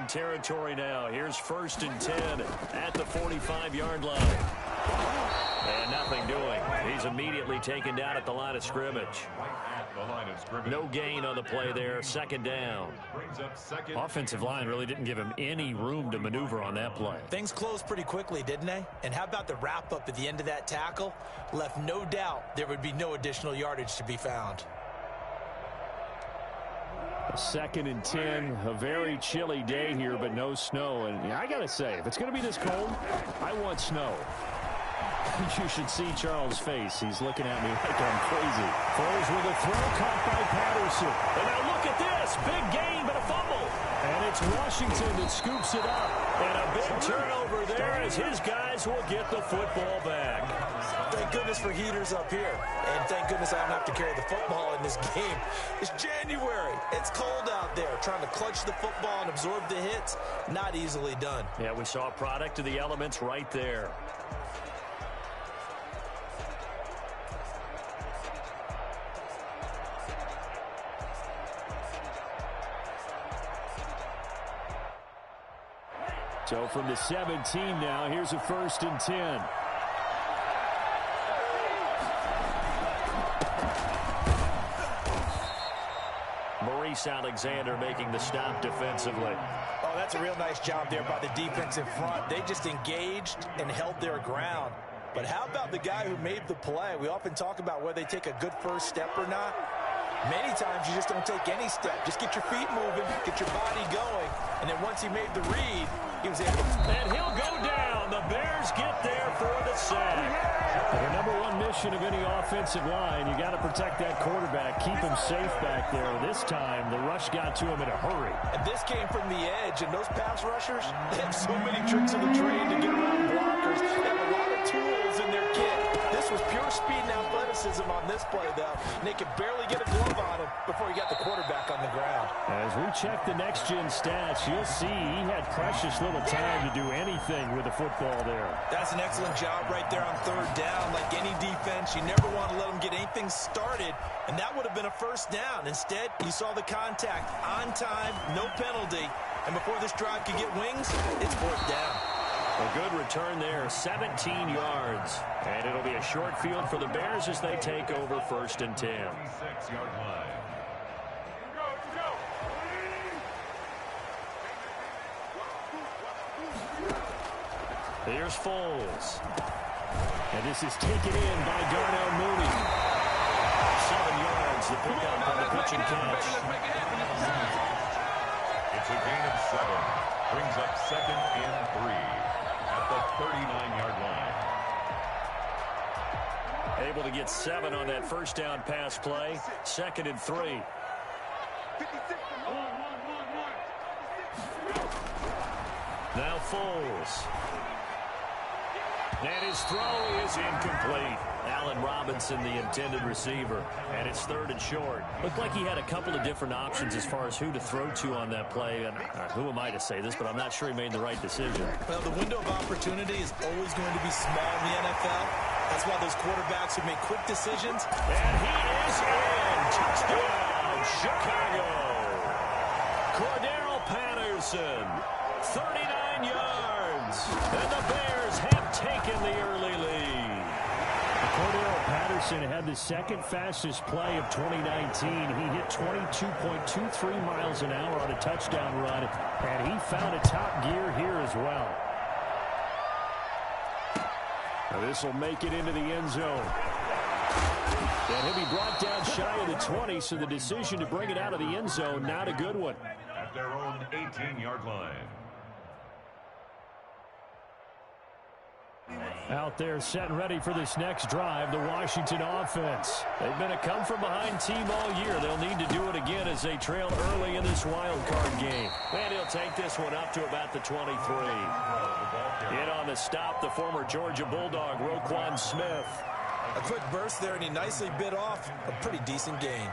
in territory now. Here's 1st and 10 at the 45-yard line. And nothing doing. He's immediately taken down at the line of scrimmage. No gain on the play there. 2nd down. Offensive line really didn't give him any room to maneuver on that play. Things closed pretty quickly, didn't they? And how about the wrap-up at the end of that tackle? Left no doubt there would be no additional yardage to be found. 2nd and 10, a very chilly day here, but no snow. And I got to say, if it's going to be this cold, I want snow. You should see Charles' face. He's looking at me like I'm crazy. Foles with a throw caught by Patterson. And now look at this. Big gain, but a fumble. And it's Washington that scoops it up. And a big turnover there as his guys will get the football back. Thank goodness for heaters up here. And thank goodness I don't have to carry the football in this game. It's January. It's cold out there. Trying to clutch the football and absorb the hits, not easily done. Yeah, we saw a product of the elements right there. So from the 17 now, here's a 1st and 10. Maurice Alexander making the stop defensively. Oh, that's a real nice job there by the defense in front. They just engaged and held their ground. But how about the guy who made the play? We often talk about whether they take a good first step or not. Many times you just don't take any step. Just get your feet moving, get your body going, and then once he made the read, he was able to... And he'll go down. The Bears get there for the sack. The number one mission of any offensive line, you got to protect that quarterback, keep him safe back there. This time, the rush got to him in a hurry. And this came from the edge, and those pass rushers, they have so many tricks of the trade to get around blockers. They have a lot of tools in their kit. This was pure speed and athleticism on this play, though. And they could barely get a glove on him before he got the quarterback on the ground. As we check the next-gen stats, you'll see he had precious little time to do anything with the football there. That's an excellent job right there on 3rd down. Like any defense, you never want to let them get anything started, and that would have been a 1st down. Instead, you saw the contact on time, no penalty, and before this drive could get wings, it's 4th down. A good return there, 17 yards. And it'll be a short field for the Bears as they take over 1st and 10. 6-yard line. Here's Foles. And this is taken in by Darnell Mooney. 7 yards, the pickup on the pitch and catch. It's a gain of 7. Brings up 2nd and 3 at the 39-yard line. Able to get 7 on that 1st down pass play. 2nd and 3. Now Foles. And his throw is incomplete. Allen Robinson, the intended receiver. And it's 3rd and short. Looked like he had a couple of different options as far as who to throw to on that play. And who am I to say this, but I'm not sure he made the right decision. Well, the window of opportunity is always going to be small in the NFL. That's why those quarterbacks who make quick decisions. And he is in. Touchdown, Chicago. Cordero Patterson, 39 yards. And the Bears have taken the early lead. Cordero Patterson had the 2nd fastest play of 2019. He hit 22.23 miles an hour on a touchdown run, and he found a top gear here as well. Now this will make it into the end zone. And he'll be brought down shy of the 20, so the decision to bring it out of the end zone, not a good one. At their own 18-yard line. Out there set and ready for this next drive, the Washington offense. They've been a come-from-behind team all year. They'll need to do it again as they trail early in this wild card game. And he'll take this one up to about the 23. In on the stop, the former Georgia Bulldog, Roquan Smith. A quick burst there, and he nicely bit off a pretty decent gain.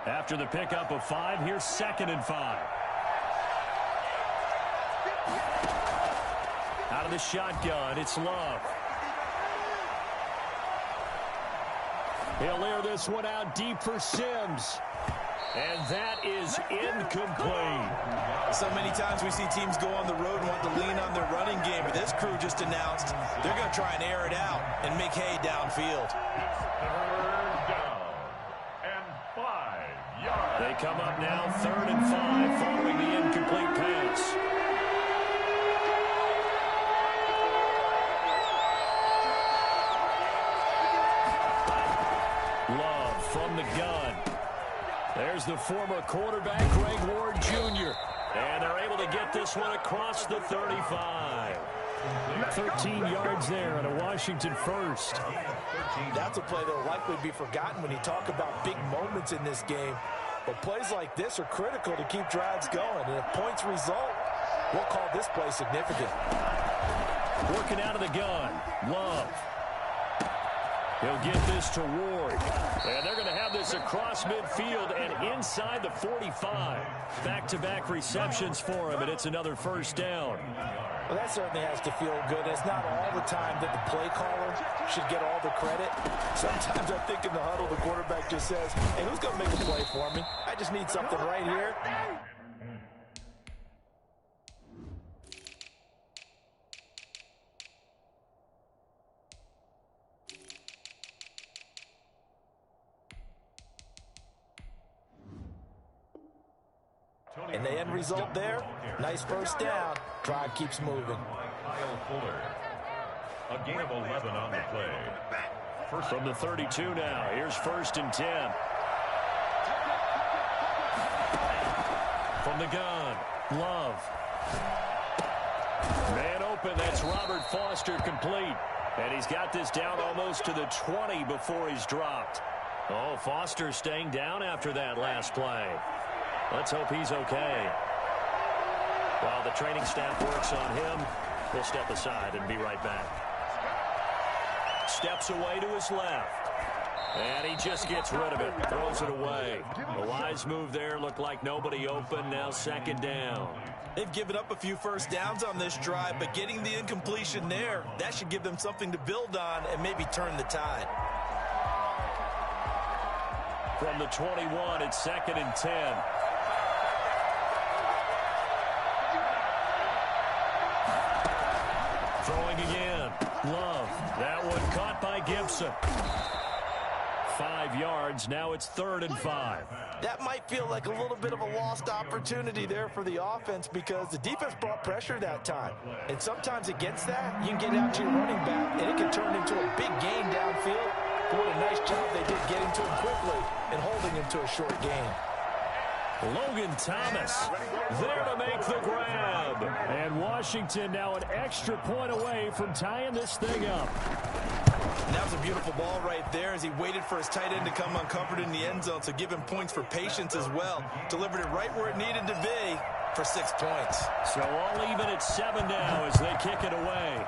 After the pickup of 5, here's 2nd and 5. Out of the shotgun. It's Love. He'll air this one out deep for Sims. And that is incomplete. So many times we see teams go on the road and want to lean on their running game, but this crew just announced they're going to try and air it out and make hay downfield. Third down and 5 yards. They come up now 3rd and 5 following the incomplete pass. Love from the gun. There's the former quarterback, Greg Ward Jr. And they're able to get this one across the 35. 13 yards there at a Washington first. That's a play that will likely be forgotten when you talk about big moments in this game. But plays like this are critical to keep drives going. And if points result, we'll call this play significant. Working out of the gun. Love. He'll get this to Ward. And they're going to have this across midfield and inside the 45. Back-to-back receptions for him, and it's another first down. Well, that certainly has to feel good. It's not all the time that the play caller should get all the credit. Sometimes I think in the huddle, the quarterback just says, hey, who's going to make a play for me? I just need something right here. And the end result there, nice first down. Drive keeps moving. Kyle Fuller. A gain of 11 on the play. First from the 32 now. Here's 1st and 10. From the gun, Love. Man open, that's Robert Foster complete. And he's got this down almost to the 20 before he's dropped. Oh, Foster staying down after that last play. Let's hope he's okay. While the training staff works on him, we'll step aside and be right back. Steps away to his left. And he just gets rid of it. Throws it away. A wise move there. Looked like nobody open. Now 2nd down. They've given up a few first downs on this drive, but getting the incompletion there, that should give them something to build on and maybe turn the tide. From the 21, it's 2nd and 10. Throwing again. Love. That one caught by Gibson. 5 yards. Now it's 3rd and 5. That might feel like a little bit of a lost opportunity there for the offense because the defense brought pressure that time. And sometimes against that, you can get out to your running back, and it can turn into a big gain downfield. But what a nice job they did getting to him quickly and holding him to a short gain. Logan Thomas there to make the grab. And Washington now an extra point away from tying this thing up. And that was a beautiful ball right there as he waited for his tight end to come uncovered in the end zone, so give him points for patience as well. Delivered it right where it needed to be for 6 points. So all even at 7 now as they kick it away.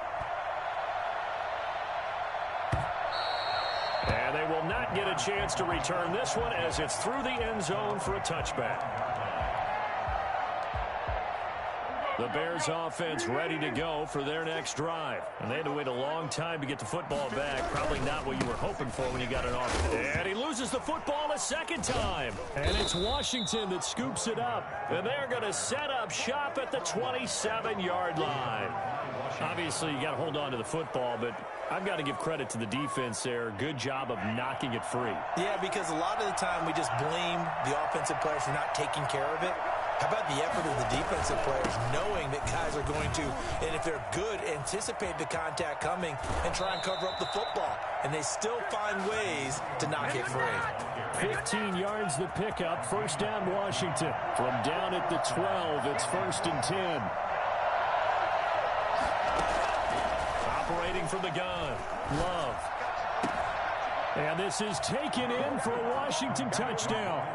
And they will not get a chance to return this one as it's through the end zone for a touchback. The Bears offense ready to go for their next drive. And they had to wait a long time to get the football back. Probably not what you were hoping for when you got it off. And he loses the football a 2nd time. And it's Washington that scoops it up. And they're going to set up shop at the 27-yard line. Obviously, you got to hold on to the football, but I've got to give credit to the defense there. Good job of knocking it free. Yeah, because a lot of the time we just blame the offensive players for not taking care of it. How about the effort of the defensive players knowing that guys are going to, and if they're good, anticipate the contact coming and try and cover up the football. And they still find ways to knock it free. 15 yards the pickup. 1st down Washington. From down at the 12, it's 1st and 10. Operating from the gun. Love. And this is taken in for a Washington touchdown.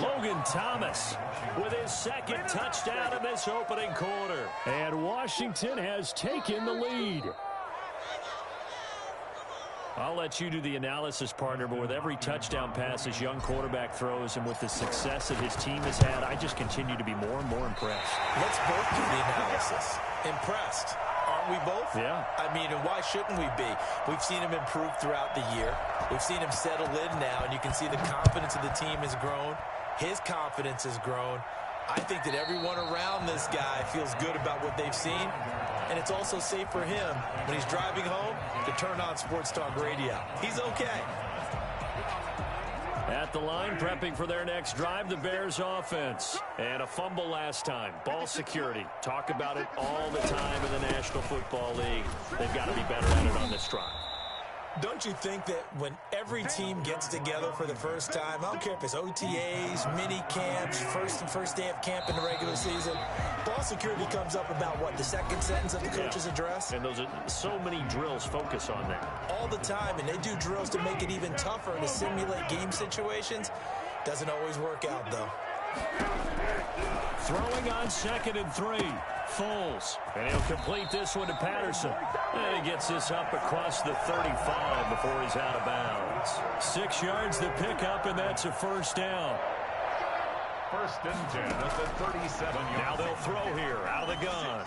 Logan Thomas with his 2nd touchdown in this opening quarter. And Washington has taken the lead. I'll let you do the analysis, partner, but with every touchdown pass this young quarterback throws and with the success that his team has had, I just continue to be more and more impressed. Let's both do the analysis. Impressed. Are aren't we both? Yeah. I mean, and why shouldn't we be? We've seen him improve throughout the year. We've seen him settle in now, and you can see the confidence of the team has grown. His confidence has grown. I think that everyone around this guy feels good about what they've seen, and it's also safe for him when he's driving home to turn on Sports Talk Radio. He's okay. At the line, prepping for their next drive, the Bears offense. And a fumble last time. Ball security. Talk about it all the time in the National Football League. They've got to be better at it on this drive. Don't you think that when every team gets together for the first time, I don't care if it's OTAs, mini camps, first day of camp in the regular season, ball security comes up about what, the second sentence of the coach's address? And those are so many drills focus on that. All the time, and they do drills to make it even tougher to simulate game situations. Doesn't always work out, though. Throwing on 2nd and 3. Foles. And he'll complete this one to Patterson. And he gets this up across the 35 before he's out of bounds. 6 yards the pickup, and that's a first down. 1st and 10 at the 37-yard. Now they'll throw here out of the gun.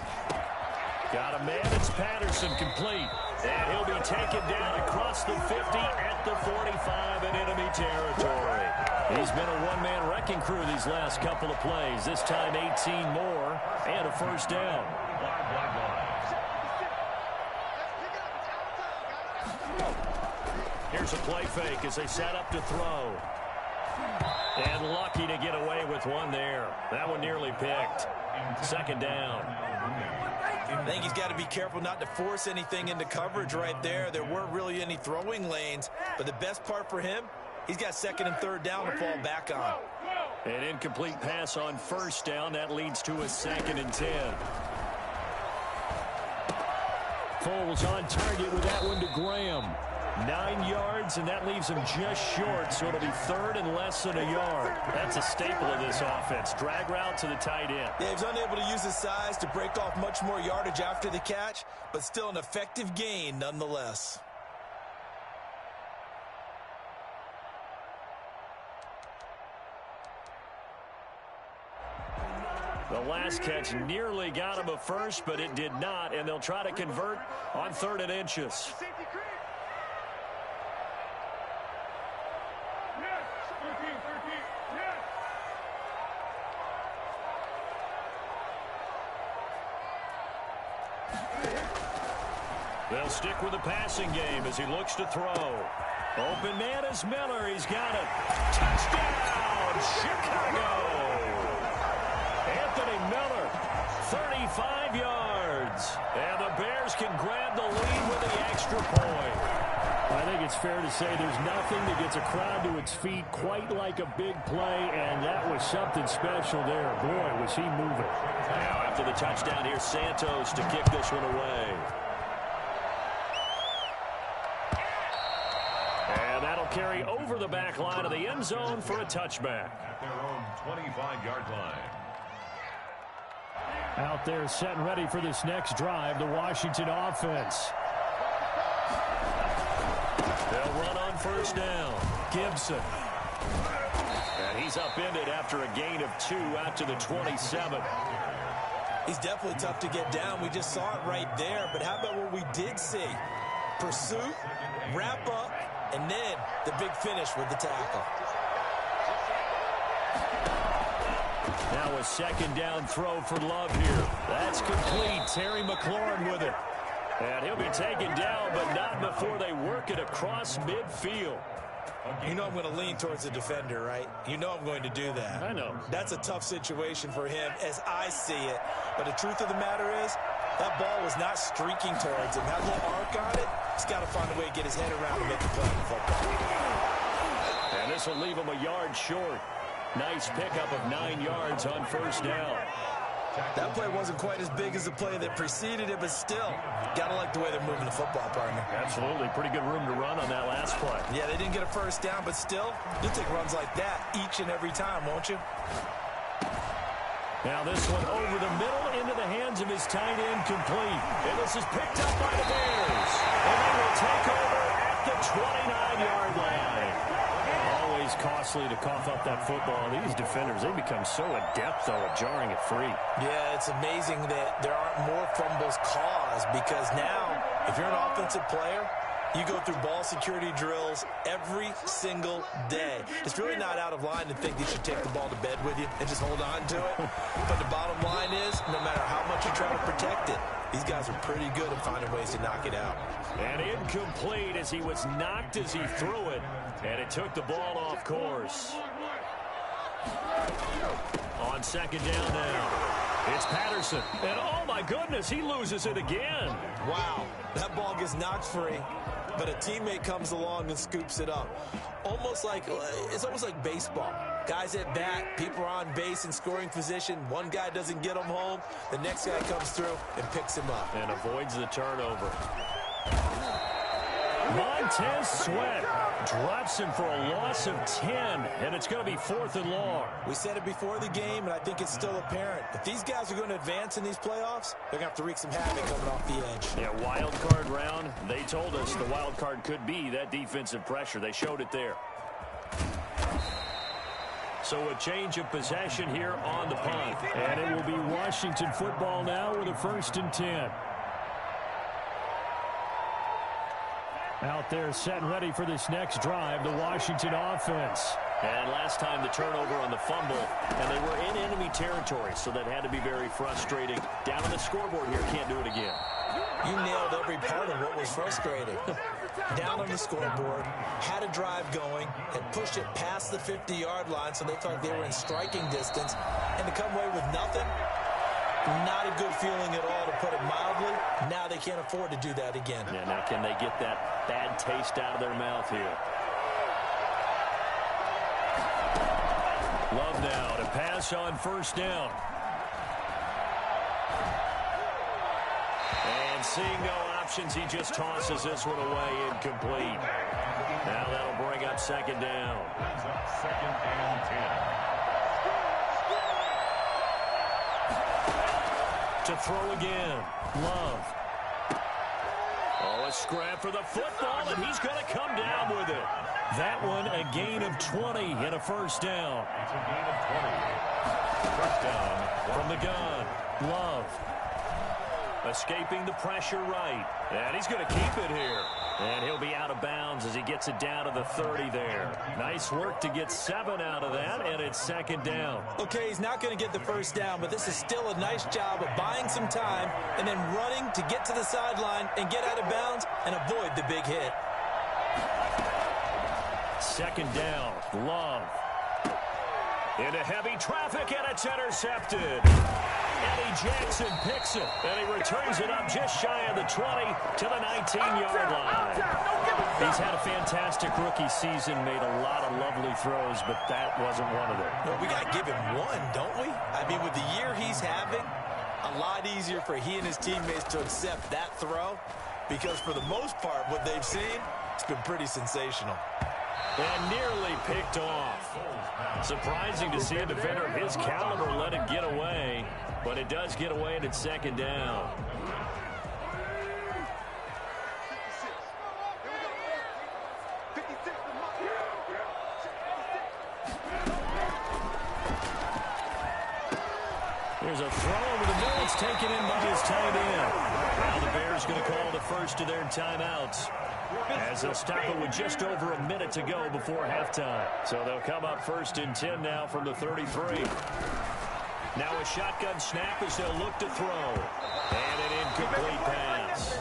Got a man. It's Patterson complete. And he'll be taken down across the 50 at the 45 in enemy territory. He's been a one-man wrecking crew these last couple of plays. This time 18 more and a first down. Here's a play fake as they set up to throw. And lucky to get away with one there. That one nearly picked. 2nd down. I think he's got to be careful not to force anything into coverage right there. There weren't really any throwing lanes, but the best part for him, he's got 2nd and 3rd down to fall back on. An incomplete pass on 1st down. That leads to a 2nd and 10. Foles on target with that one to Graham. 9 yards, and that leaves him just short, so it'll be 3rd and less than a yard. That's a staple of this offense. Drag route to the tight end. Yeah, he's unable to use his size to break off much more yardage after the catch, but still an effective gain nonetheless. The last catch nearly got him a first, but it did not, and they'll try to convert on 3rd and inches. They'll stick with the passing game as he looks to throw. Open man is Miller. He's got it. Touchdown, Chicago! Anthony Miller, 35 yards. And the Bears can grab the lead with the extra point. I think it's fair to say there's nothing that gets a crowd to its feet quite like a big play, and that was something special there. Boy, was he moving. Now after the touchdown, here's Santos to kick this one away. And that'll carry over the back line of the end zone for a touchback. At their own 25-yard line. Out there set and ready for this next drive, the Washington offense. They'll run on 1st down. Gibson. And he's upended after a gain of 2 out to the 27. He's definitely tough to get down. We just saw it right there. But how about what we did see? Pursuit, wrap up, and then the big finish with the tackle. Now a 2nd down throw for Love here. That's complete. Terry McLaurin with it. And he'll be taken down, but not before they work it across midfield. You know I'm going to lean towards the defender, right? You know I'm going to do that. I know. That's a tough situation for him as I see it. But the truth of the matter is, that ball was not streaking towards him. Had a little arc on it. He's got to find a way to get his head around and make the play in football. And this will leave him a yard short. Nice pickup of 9 yards on 1st down. That play wasn't quite as big as the play that preceded it, but still, got to like the way they're moving the football, partner. Absolutely. Pretty good room to run on that last play. Yeah, they didn't get a 1st down, but still, you'll take runs like that each and every time, won't you? Now this one over the middle into the hands of his tight end complete. And this is picked up by the Bears. And they will take over at the 29-yard line. Always costly to cough up that football. These defenders, they become so adept, though, at jarring it free. Yeah, it's amazing that there aren't more fumbles caused does, because now, if you're an offensive player, you go through ball security drills every single day. It's really not out of line to think that you should take the ball to bed with you and just hold on to it. But the bottom line is, no matter how much you try to protect it, these guys are pretty good at finding ways to knock it out. And incomplete as he was knocked as he threw it, and it took the ball off course. On second down now, it's Patterson. And oh my goodness, he loses it again. Wow, that ball gets knocked free, but a teammate comes along and scoops it up. It's almost like baseball. Guys at bat, people are on base in scoring position. One guy doesn't get him home. The next guy comes through and picks him up. And avoids the turnover. Montez Sweat drops him for a loss of 10, and it's going to be 4th and long. We said it before the game, and I think it's still apparent. If these guys are going to advance in these playoffs, they're going to have to wreak some havoc coming off the edge. Yeah, wild card round. They told us the wild card could be that defensive pressure. They showed it there. So a change of possession here on the punt. And it will be Washington football now with a 1st and 10. Out there set and ready for this next drive, the Washington offense. And last time the turnover on the fumble, and they were in enemy territory, so that had to be very frustrating. Down on the scoreboard here, can't do it again. You nailed every part of what was frustrating. Down on the scoreboard, had a drive going, had pushed it past the 50-yard line, so they thought they were in striking distance, and to come away with nothing, not a good feeling at all, to put it mildly. Now they can't afford to do that again. Yeah, now can they get that bad taste out of their mouth here? Love now to pass on 1st down. And seeing no options, he just tosses this one away, incomplete. Now that'll bring up 2nd down. Second and 10. To throw again. Love. Oh, a scrap for the football, and he's going to come down with it. That one, a gain of 20 and a 1st down. It's a gain of 20. 1st down. From the gun, Love. Escaping the pressure right. And he's going to keep it here. And he'll be out of bounds as he gets it down to the 30 there. Nice work to get 7 out of that, and it's 2nd down. Okay, he's not going to get the 1st down, but this is still a nice job of buying some time and then running to get to the sideline and get out of bounds and avoid the big hit. 2nd down, Love. Into heavy traffic, and it's intercepted. Eddie Jackson picks it, and he returns it up just shy of the 20 to the 19-yard line. He's had a fantastic rookie season, made a lot of lovely throws, but that wasn't one of them. Well, we got to give him one, don't we? I mean, with the year he's having, a lot easier for he and his teammates to accept that throw, because for the most part, what they've seen, it's been pretty sensational. And nearly picked off. Surprising to see a defender of his caliber let it get away, but it does get away, and it's 2nd down. There's a throw over the middle. It's taken in by his tight end. Now the Bears going to call the first of their timeouts, as they'll stop it with just over a minute to go before halftime. So they'll come up 1st and 10 now from the 33. Now a shotgun snap as they'll look to throw. And an incomplete pass.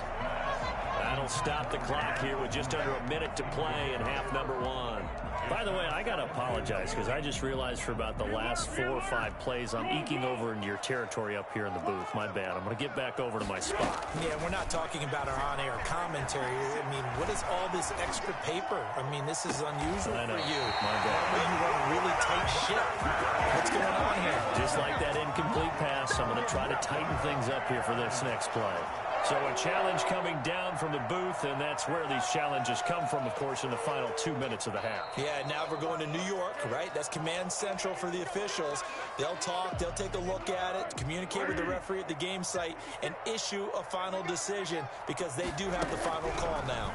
That'll stop the clock here with just under a minute to play in half number 1. By the way, I got to apologize because I just realized for about the last 4 or 5 plays I'm eking over into your territory up here in the booth. My bad. I'm going to get back over to my spot. Yeah, we're not talking about our on-air commentary. I mean, what is all this extra paper? I mean, this is unusual for you. My bad. You run a really tight ship. What's going on here? Just like that incomplete pass, I'm going to try to tighten things up here for this next play. So a challenge coming down from the booth, and that's where these challenges come from, of course, in the final 2 minutes of the half. Yeah, now we're going to New York, right? That's command central for the officials. They'll talk, they'll take a look at it, communicate with the referee at the game site, and issue a final decision because they do have the final call now.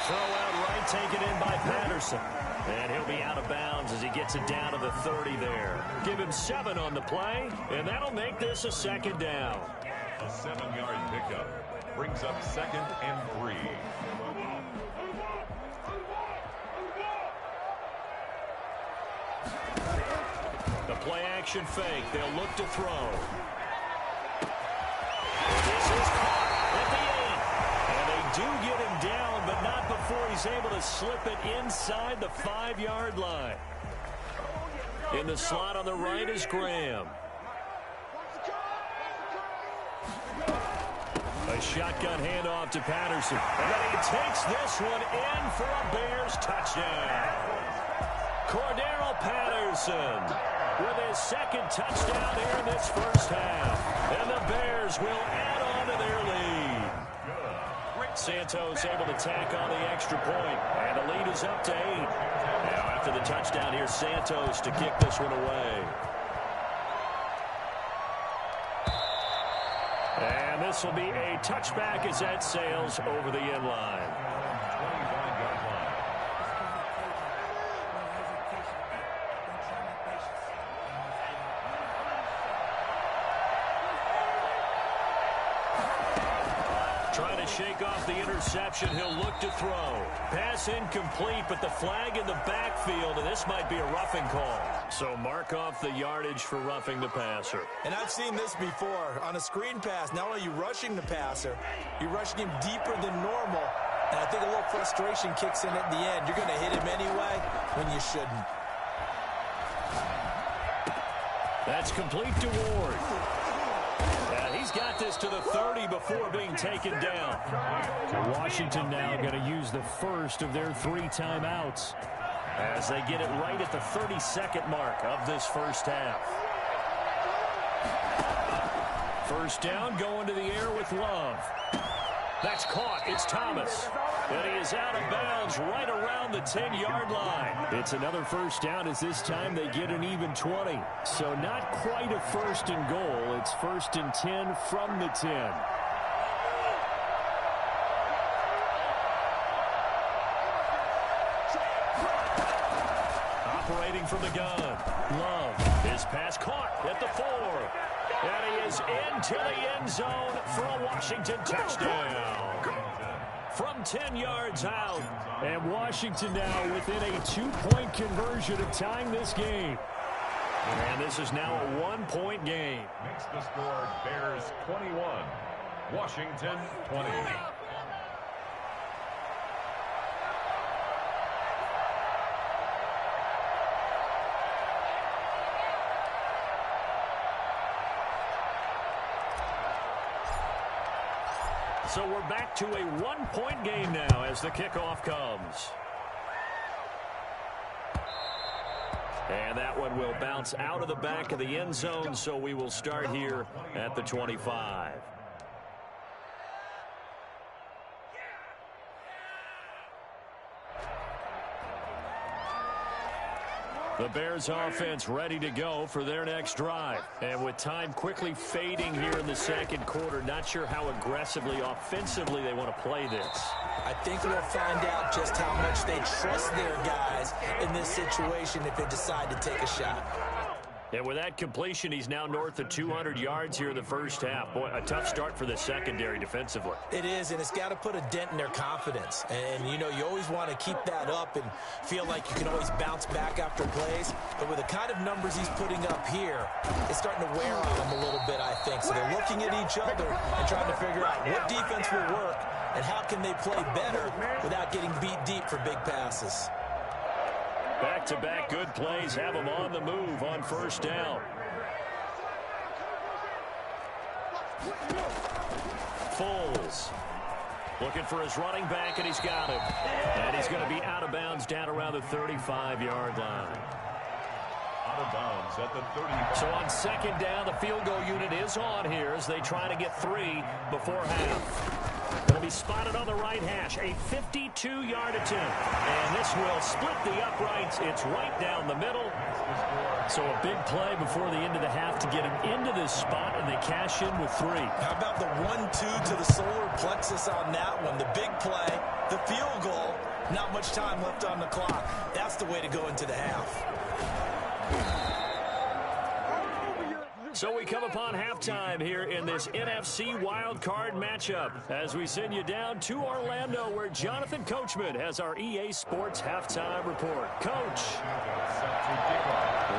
Throw out right, taken in by Patterson. And he'll be out of bounds as he gets it down to the 30 there. Give him 7 on the play, and that'll make this a 2nd down. A 7-yard pickup. Brings up 2nd and 3. The play-action fake. They'll look to throw. This is caught at the 8. And they do get him down, but not before he's able to slip it inside the 5-yard line. In the slot on the right is Graham. A shotgun handoff to Patterson. And he takes this one in for a Bears touchdown. Cordero Patterson with his 2nd touchdown here in this first half. And the Bears will add on to their lead. Santos able to tack on the extra point. And the lead is up to 8. Now after the touchdown, here's Santos to kick this one away. And this will be a touchback as that sails over the end line. Trying to shake off the interception. He'll look to throw. Pass incomplete, but the flag in the backfield, and this might be a roughing call. So mark off the yardage for roughing the passer. And I've seen this before. On a screen pass, not only are you rushing the passer, you're rushing him deeper than normal. And I think a little frustration kicks in at the end. You're going to hit him anyway when you shouldn't. That's complete to Ward. He's got this to the 30 before being taken down. Washington now going to use the first of their 3 timeouts as they get it right at the 32nd mark of this first half. First down, going to the air with Love. That's caught. It's Thomas. And he is out of bounds right around the 10-yard line. It's another first down as this time they get an even 20. So not quite a 1st and goal. It's 1st and 10 from the 10. Operating from the gun. Love. His pass caught at the 4. And he is into the end zone for a Washington touchdown. From 10 yards out. And Washington now within a 2-point conversion of tying this game. And this is now a 1-point game. Makes the score Bears 21, Washington 20. So we're back to a 1-point game now as the kickoff comes. And that one will bounce out of the back of the end zone, so we will start here at the 25. The Bears offense ready to go for their next drive. And with time quickly fading here in the second quarter, not sure how aggressively, offensively they want to play this. I think we'll find out just how much they trust their guys in this situation if they decide to take a shot. And with that completion, he's now north of 200 yards here in the first half. Boy, a tough start for the secondary defensively. It is, and it's got to put a dent in their confidence. And, you know, you always want to keep that up and feel like you can always bounce back after plays. But with the kind of numbers he's putting up here, it's starting to wear on them a little bit, I think. So they're looking at each other and trying to figure out what defense will work and how can they play better without getting beat deep for big passes. Back-to-back good plays have him on the move on first down. Foles looking for his running back, and he's got him. And he's going to be out of bounds down around the 35-yard line. Out of bounds at the 30. So on second down, the field goal unit is on here as they try to get 3 before half. It'll be spotted on the right hash. A 52-yard attempt. And this will split the uprights. It's right down the middle. So a big play before the end of the half to get him into this spot, and they cash in with 3. How about the 1-2 to the solar plexus on that one? The big play, the field goal, not much time left on the clock. That's the way to go into the half. So we come upon halftime here in this NFC wildcard matchup as we send you down to Orlando where Jonathan Coachman has our EA Sports halftime report. Coach,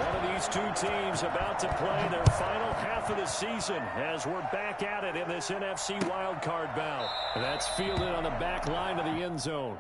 one of these two teams about to play their final half of the season as we're back at it in this NFC wildcard bout. And that's fielded on the back line of the end zone.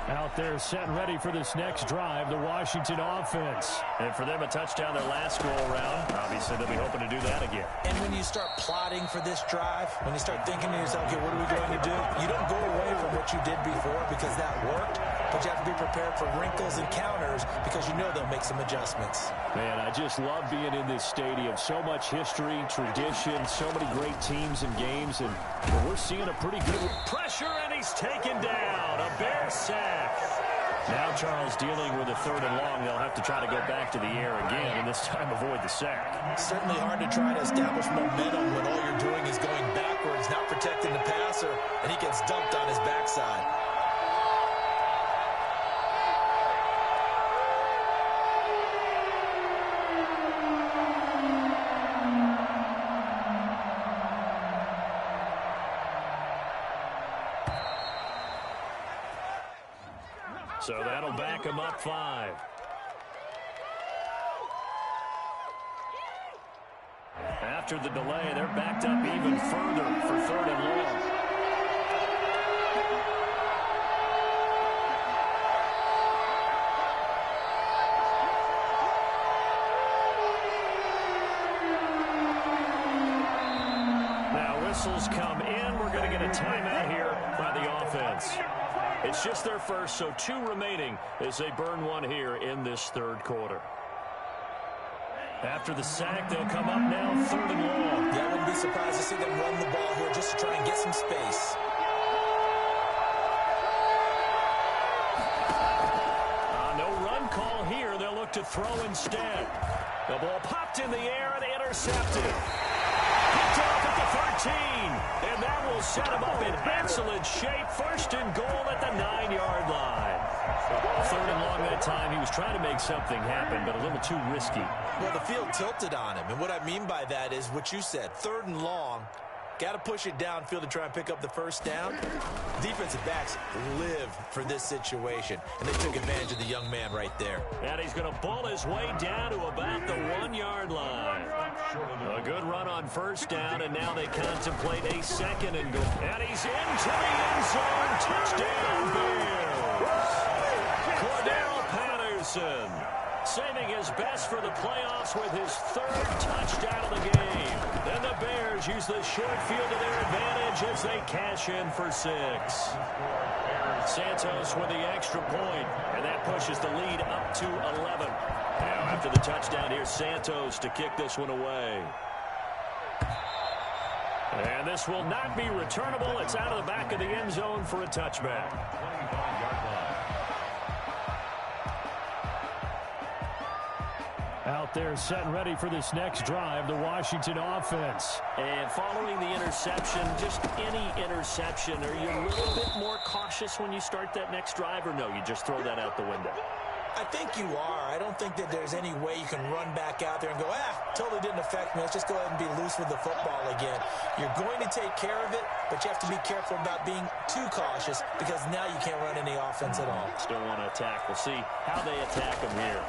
Out there set and ready for this next drive, the Washington offense. And for them, a touchdown their last go-around. Obviously, they'll be hoping to do that again. And when you start plotting for this drive, when you start thinking to yourself, okay, what are we going to do? You don't go away from what you did before because that worked, but you have to be prepared for wrinkles and counters because you know they'll make some adjustments. Man, I just love being in this stadium. So much history, tradition, so many great teams and games, and we're seeing a pretty good pressure, and he's taken down. A Bear sack. Now Charles dealing with a 3rd and long. They'll have to try to go back to the air again, and this time avoid the sack. Certainly hard to try to establish momentum when all you're doing is going backwards, not protecting the passer, and he gets dumped on his backside. So that'll back him up 5. After the delay, they're backed up even further for 3rd and long. Now whistles come in. We're going to get a timeout here by the offense. It's just their first, so 2 remaining as they burn 1 here in this 3rd quarter. After the sack, they'll come up now 3rd and long. Yeah, I wouldn't be surprised to see them run the ball here just to try and get some space. No run call here. They'll look to throw instead. The ball popped in the air and intercepted. Picked off at the 13, and that will set him up in excellent shape. 1st and goal at the 9-yard line. 3rd and long that time. He was trying to make something happen, but a little too risky. Well, the field tilted on him, and what I mean by that is what you said. 3rd and long, got to push it downfield to try and pick up the 1st down. Defensive backs live for this situation, and they took advantage of the young man right there. And he's going to bull his way down to about the 1-yard line. A good run on 1st down, and now they contemplate a 2nd and goal. And he's into the end zone. Touchdown, Bears. Cordell Patterson saving his best for the playoffs with his 3rd touchdown of the game. And the Bears use the short field to their advantage as they cash in for 6. Santos with the extra point, and that pushes the lead up to 11. Now after the touchdown, here's Santos to kick this one away. And this will not be returnable. It's out of the back of the end zone for a touchback. Out there set and ready for this next drive, the Washington offense. And following the interception, just any interception, are you a little bit more cautious when you start that next drive, or no, you just throw that out the window? I think you are. I don't think that there's any way you can run back out there and go, totally didn't affect me. Let's just go ahead and be loose with the football again. You're going to take care of it, but you have to be careful about being too cautious because now you can't run any offense at all. Still want to attack. We'll see how they attack him here.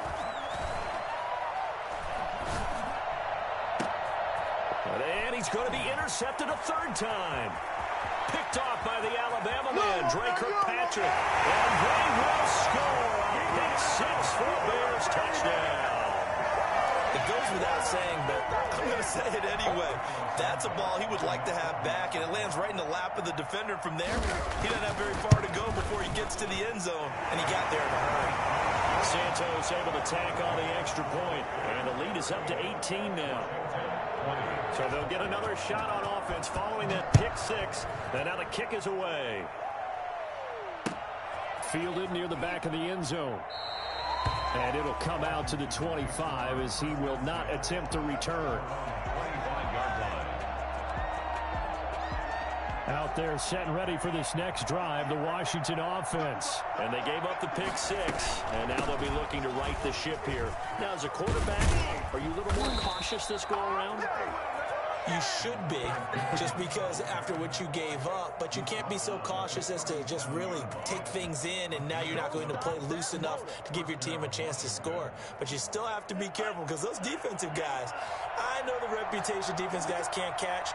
And he's going to be intercepted a 3rd time. Picked off by the Alabama man, Dre Kirkpatrick. And they will score a pick 6 for a Bears touchdown. It goes without saying, but I'm going to say it anyway. That's a ball he would like to have back, and it lands right in the lap of the defender from there. He doesn't have very far to go before he gets to the end zone, and he got there in a hurry. Santos able to tack on the extra point, and the lead is up to 18 now. So they'll get another shot on offense following that pick 6. And now the kick is away. Fielded near the back of the end zone. And it'll come out to the 25 as he will not attempt to return. They're set and ready for this next drive, the Washington offense. And they gave up the pick 6, and now they'll be looking to right the ship here. Now, as a quarterback, are you a little more cautious this go-around? You should be, just because after what you gave up, but you can't be so cautious as to just really take things in, and now you're not going to play loose enough to give your team a chance to score. But you still have to be careful, because those defensive guys, I know the reputation defense guys can't catch.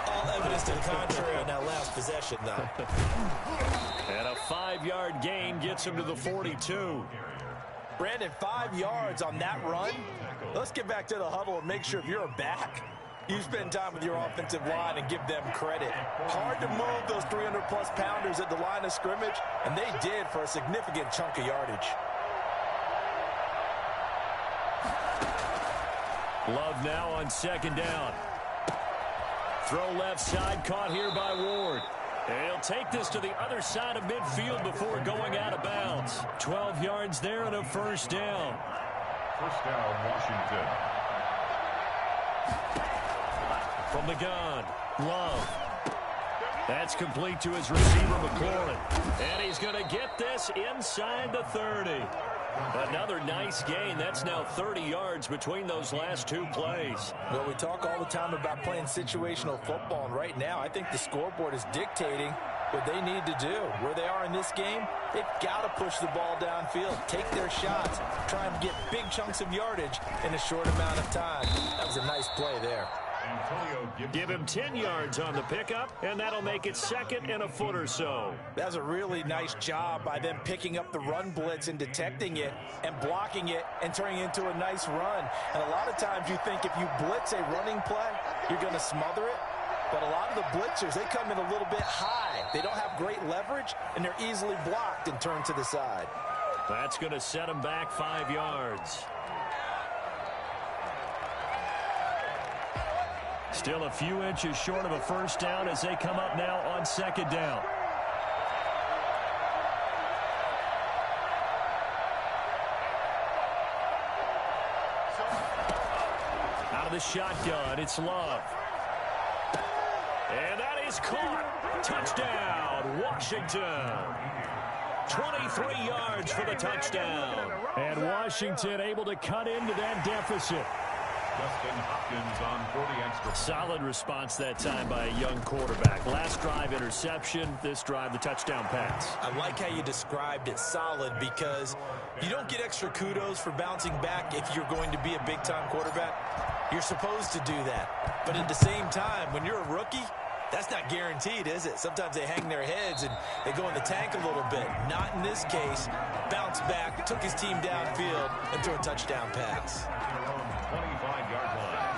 All evidence to the contrary on that last possession, though. And a 5-yard gain gets him to the 42. Brandon, 5 yards on that run. Let's get back to the huddle and make sure if you're a back, you spend time with your offensive line and give them credit. Hard to move those 300-plus pounders at the line of scrimmage, and they did for a significant chunk of yardage. Love now on 2nd down. Throw left side, caught here by Ward. And he'll take this to the other side of midfield before going out of bounds. 12 yards there and a 1st down. 1st down, Washington. From the gun, Love. That's complete to his receiver, McLaurin. And he's going to get this inside the 30. Another nice gain. That's now 30 yards between those last 2 plays. Well, we talk all the time about playing situational football, and right now I think the scoreboard is dictating what they need to do. Where they are in this game, they've got to push the ball downfield, take their shots, try and get big chunks of yardage in a short amount of time. That was a nice play there. Give him 10 yards on the pickup, and that'll make it 2nd and a foot or so. That's a really nice job by them picking up the run blitz and detecting it and blocking it and turning it into a nice run. And a lot of times you think if you blitz a running play, you're going to smother it. But a lot of the blitzers, they come in a little bit high. They don't have great leverage, and they're easily blocked and turned to the side. That's going to set them back 5 yards. Still a few inches short of a 1st down as they come up now on 2nd down. Out of the shotgun, it's Love. And that is caught. Touchdown, Washington. 23 yards for the touchdown. And Washington able to cut into that deficit. Justin Hopkins on 40 extra. Solid response that time by a young quarterback. Last drive, interception. This drive, the touchdown pass. I like how you described it, solid, because you don't get extra kudos for bouncing back if you're going to be a big-time quarterback. You're supposed to do that. But at the same time, when you're a rookie, that's not guaranteed, is it? Sometimes they hang their heads and they go in the tank a little bit. Not in this case. Bounced back, took his team downfield, and threw a touchdown pass. 25-yard line.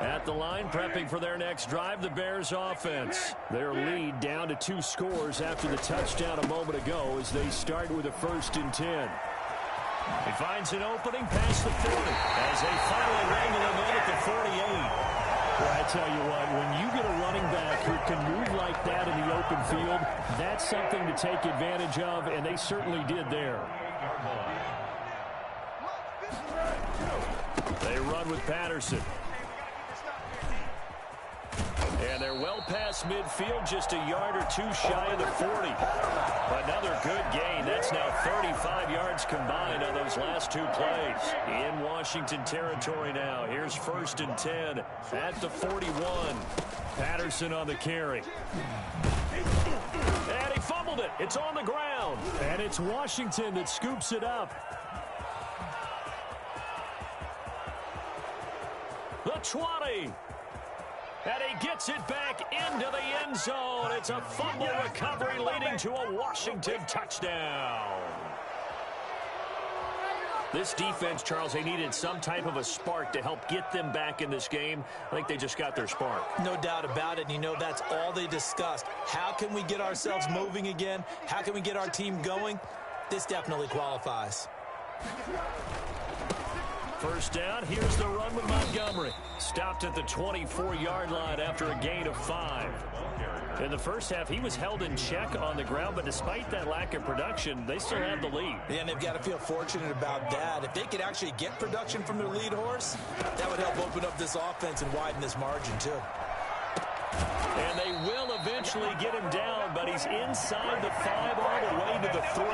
At the line, prepping for their next drive, the Bears offense. Their lead down to 2 scores after the touchdown a moment ago as they start with a 1st and 10. He finds an opening past the 40 as they finally wrangle him in at the 48. Well, I tell you what, when you get a running back who can move like that in the open field, that's something to take advantage of, and they certainly did there. They run with Patterson. And they're well past midfield, just a yard or 2 shy of the 40. Another good gain. That's now 35 yards combined on those last 2 plays. In Washington territory now. Here's 1st and 10 at the 41. Patterson on the carry. And he fumbled it. It's on the ground. And it's Washington that scoops it up. The 20. And he gets it back into the end zone. It's a fumble recovery leading to a Washington touchdown. This defense, Charles, they needed some type of a spark to help get them back in this game. I think they just got their spark. No doubt about it. And you know, that's all they discussed. How can we get ourselves moving again? How can we get our team going? This definitely qualifies. 1st down, here's the run with Montgomery. Stopped at the 24-yard line after a gain of 5. In the first half, he was held in check on the ground, but despite that lack of production, they still have the lead. Yeah, and they've got to feel fortunate about that. If they could actually get production from their lead horse, that would help open up this offense and widen this margin, too. And they will eventually get him down, but he's inside the 5 all the way to the 3.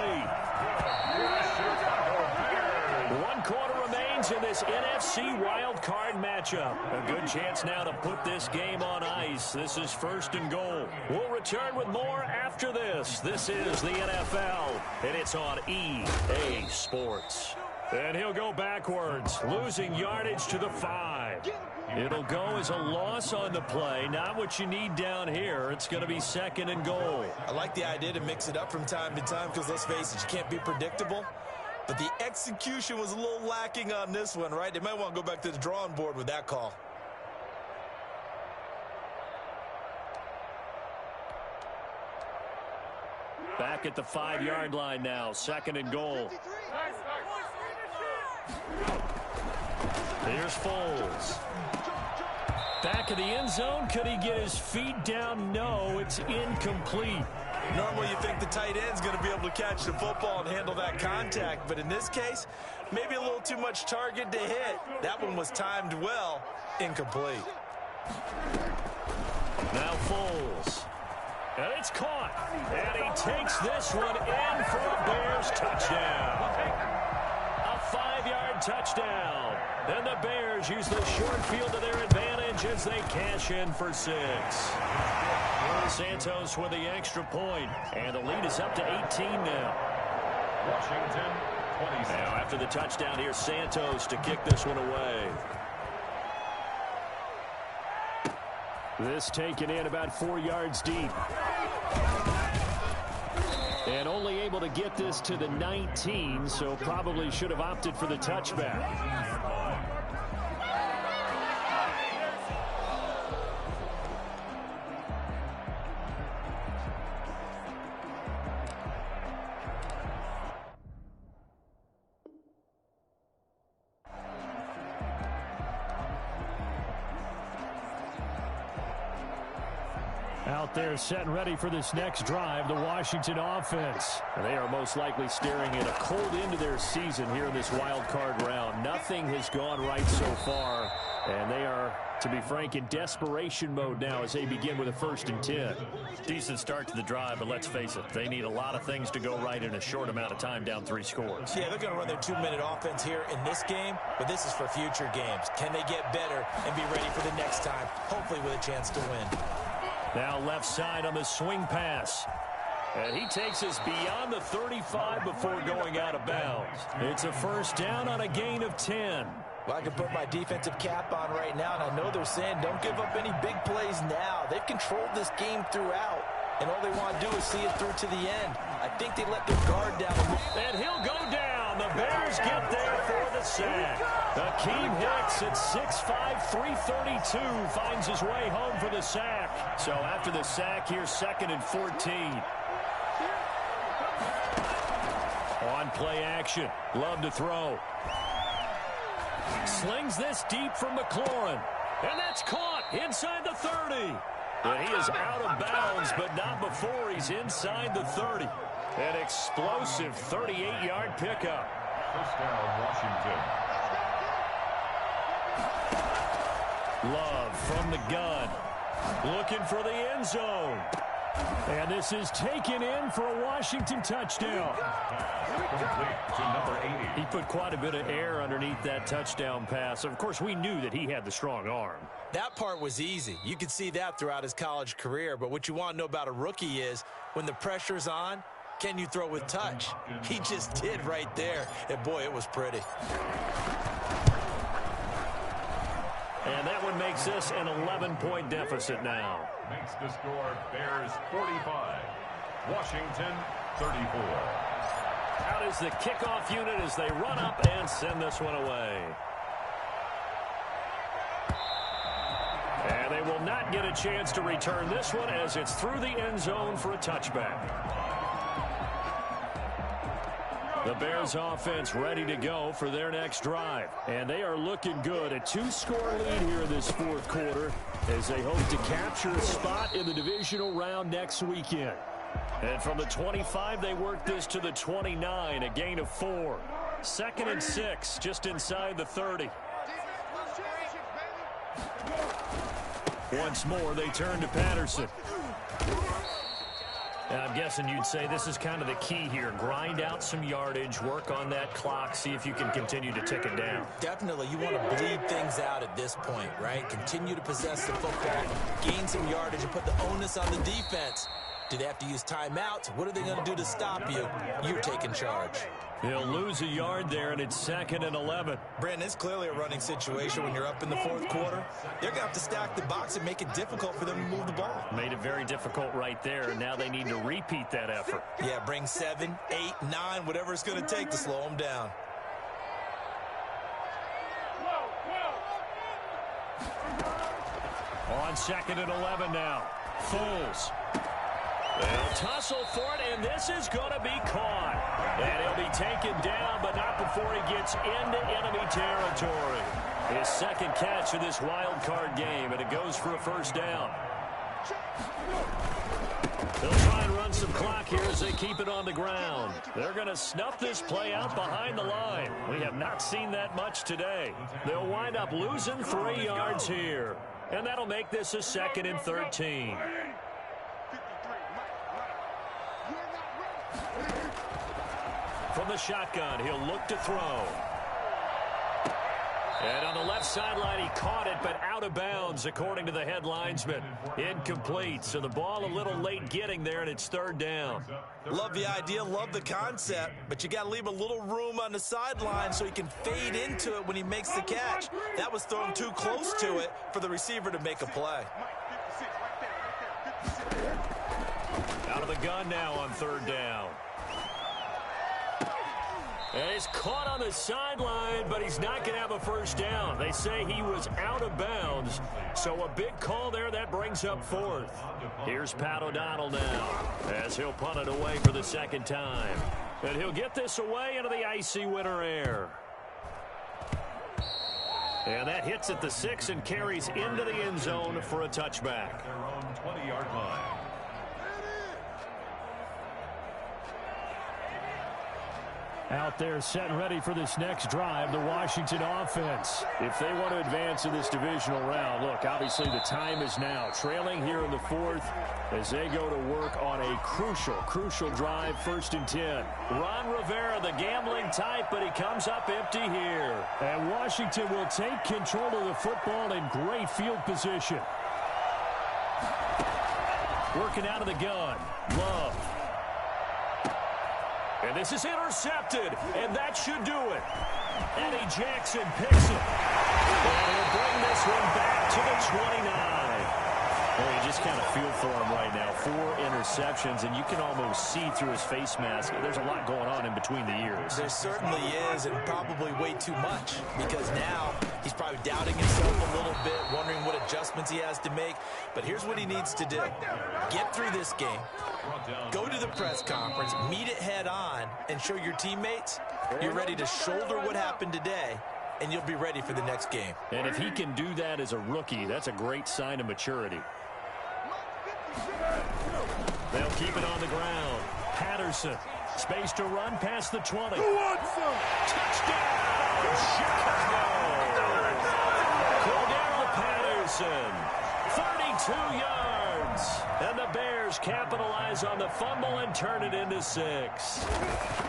1 quarter remains in this NFC wild card matchup. A good chance now to put this game on ice. This is 1st and goal. We'll return with more after this. This is the NFL, and it's on EA Sports. And he'll go backwards, losing yardage to the 5. It'll go as a loss on the play. Not what you need down here. It's going to be 2nd and goal. I like the idea to mix it up from time to time because, let's face it, you can't be predictable. But the execution was a little lacking on this one, right? They might want to go back to the drawing board with that call. Back at the 5-yard line now, 2nd and goal. Here's Foles. Back of the end zone. Could he get his feet down? No, it's incomplete. Normally you think the tight end's going to be able to catch the football and handle that contact, but in this case, maybe a little too much target to hit. That one was timed well, incomplete. Now Foles. And it's caught. And he takes this one in for a Bears touchdown. A 5-yard touchdown. And the Bears use the short field to their advantage as they cash in for 6. Santos with the extra point, and the lead is up to 18 now. Washington, 26. Now after the touchdown, here's Santos to kick this one away. This taken in about 4 yards deep. And only able to get this to the 19, so probably should have opted for the touchback. Out there set and ready for this next drive, the Washington offense. They are most likely staring at a cold end to their season here in this wild card round. Nothing has gone right so far, and they are, to be frank, in desperation mode now as they begin with a 1st and 10. Decent start to the drive, but let's face it, they need a lot of things to go right in a short amount of time down 3 scores. Yeah, they're going to run their 2-minute offense here in this game, but this is for future games. Can they get better and be ready for the next time, hopefully with a chance to win? Now left side on the swing pass. And he takes us beyond the 35 before going out of bounds. It's a 1st down on a gain of 10. Well, I can put my defensive cap on right now, and I know they're saying don't give up any big plays now. They've controlled this game throughout, and all they want to do is see it through to the end. I think they let their guard down. And he'll go down. The Bears get there for the sack. Akeem Hicks at 6'5", 332 finds his way home for the sack. So after the sack, here's 2nd and 14. On play action. Love to throw. Slings this deep from McLaurin. And that's caught inside the 30. And he is out of bounds, but not before he's inside the 30. An explosive 38-yard pickup. 1st down, Washington. Love from the gun. Looking for the end zone. And this is taken in for a Washington touchdown. Complete to number 80. He put quite a bit of air underneath that touchdown pass. Of course, we knew that he had the strong arm. That part was easy. You could see that throughout his college career. But what you want to know about a rookie is when the pressure's on, can you throw with touch? He just did right there. And, boy, it was pretty. And that one makes this an 11-point deficit now. Makes the score Bears 45, Washington 34. Out is the kickoff unit as they run up and send this one away. And they will not get a chance to return this one as it's through the end zone for a touchback. The Bears offense ready to go for their next drive. And they are looking good. A 2-score lead here in this 4th quarter as they hope to capture a spot in the divisional round next weekend. And from the 25, they work this to the 29, a gain of 4. 2nd and 6, just inside the 30. Once more, they turn to Patterson. I'm guessing you'd say this is kind of the key here. Grind out some yardage, work on that clock, see if you can continue to tick it down. Definitely. You want to bleed things out at this point, right? Continue to possess the football, gain some yardage, and put the onus on the defense. Do they have to use timeouts? What are they going to do to stop you? You're taking charge. He'll lose a yard there, and it's 2nd and 11. Brandon, it's clearly a running situation when you're up in the fourth quarter. They're going to have to stack the box and make it difficult for them to move the ball. Made it very difficult right there, and now they need to repeat that effort. Yeah, bring 7, 8, 9, whatever it's going to take to slow them down. On 2nd and 11 now. Foles. They'll tussle for it, and this is going to be caught. And he'll be taken down, but not before he gets into enemy territory. His second catch of this wild card game, and it goes for a first down. They'll try and run some clock here as they keep it on the ground. They're going to snuff this play out behind the line. We have not seen that much today. They'll wind up losing 3 yards here. And that'll make this a 2nd and 13. From the shotgun, he'll look to throw. And on the left sideline, he caught it, but out of bounds, according to the head linesman. Incomplete, so the ball a little late getting there, and it's 3rd down. Love the idea, love the concept, but you got to leave a little room on the sideline so he can fade into it when he makes the catch. That was thrown too close to it for the receiver to make a play. Out of the gun now on 3rd down. And he's caught on the sideline, but he's not going to have a first down. They say he was out of bounds, so a big call there. That brings up 4th. Here's Pat O'Donnell now as he'll punt it away for the 2nd time. And he'll get this away into the icy winter air. And that hits at the 6 and carries into the end zone for a touchback. Their own 20-yard line. Out there set and ready for this next drive, the Washington offense. If they want to advance in this divisional round, look, obviously the time is now. Trailing here in the 4th as they go to work on a crucial drive, 1st and 10. Ron Rivera, the gambling type, but he comes up empty here. And Washington will take control of the football in great field position. Working out of the gun. Love. And this is intercepted, and that should do it. Eddie Jackson picks it. And he'll bring this one back to the 29. Well, you just kind of feel for him right now. 4 interceptions, and you can almost see through his face mask. There's a lot going on in between the ears. There certainly is, and probably way too much, because now he's probably doubting himself a little bit, wondering what adjustments he has to make. But here's what he needs to do. Get through this game. Go to the press conference, meet it head on, and show your teammates you're ready to shoulder what happened today, and you'll be ready for the next game. And if he can do that as a rookie, that's a great sign of maturity. They'll keep it on the ground. Patterson, space to run past the 20. Touchdown, Chicago! Cordero Patterson, 32 yards. And the Bears capitalize on the fumble and turn it into 6.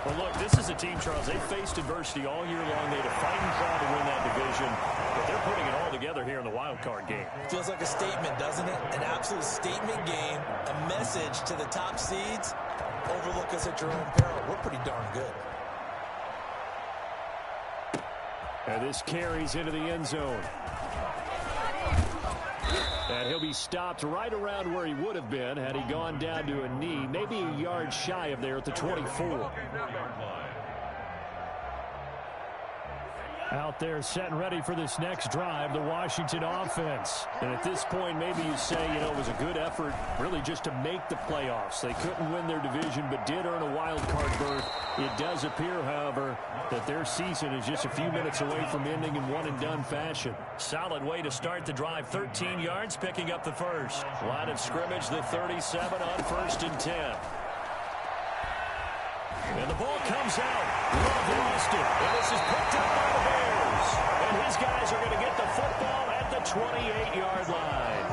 Well, look, this is a team, Charles. They've faced adversity all year long. They had a fighting crowd to win that division, but they're putting it all together here in the wild card game. Feels like a statement, doesn't it? An absolute statement game, a message to the top seeds. Overlook us at your own peril. We're pretty darn good. And this carries into the end zone. And he'll be stopped right around where he would have been had he gone down to a knee, maybe a yard shy of there at the 24. Out there set and ready for this next drive, the Washington offense. And at this point, maybe you say, it was a good effort really just to make the playoffs. They couldn't win their division, but did earn a wild card berth. It does appear, however, that their season is just a few minutes away from ending in one-and-done fashion. Solid way to start the drive. 13 yards, picking up the first. Line of scrimmage, the 37 on 1st and 10. And the ball comes out. Love lost it. And this is picked up by the Bears. And his guys are going to get the football at the 28-yard line.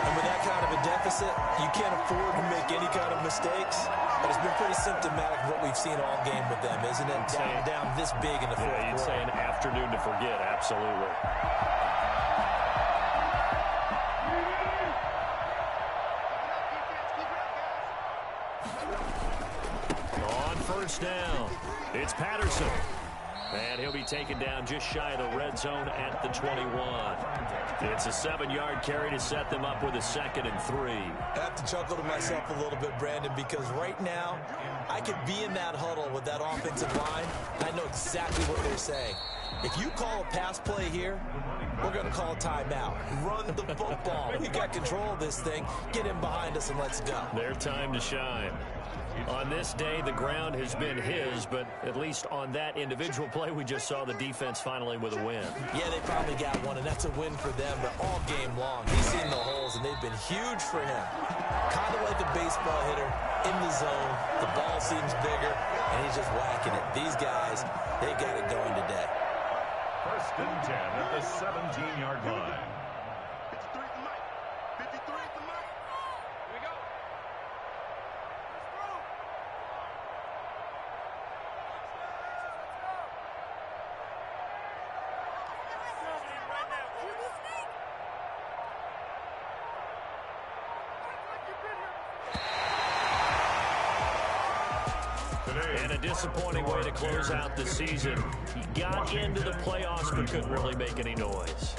And with that kind of a deficit, you can't afford to make any kind of mistakes. But it's been pretty symptomatic of what we've seen all game with them, isn't it? Down this big in the fourth quarter. You'd say an afternoon to forget, absolutely. On first down, it's Patterson. And he'll be taken down just shy of the red zone at the 21. It's a 7-yard carry to set them up with a 2nd and 3. I have to chuckle to myself a little bit, Brandon, because right now I could be in that huddle with that offensive line, and I know exactly what they're saying. If you call a pass play here, we're going to call a timeout. Run the football. We got control of this thing. Get him behind us and let's go. Their time to shine. On this day, the ground has been his, but at least on that individual play, we just saw the defense finally with a win. Yeah, they probably got one, and that's a win for them, but all game long, he's seen the holes, and they've been huge for him. Kind of like a baseball hitter in the zone. The ball seems bigger, and he's just whacking it. These guys, they got it going today. 1st and 10 at the 17-yard line. And a disappointing way to close out the season. He got into the playoffs but couldn't really make any noise.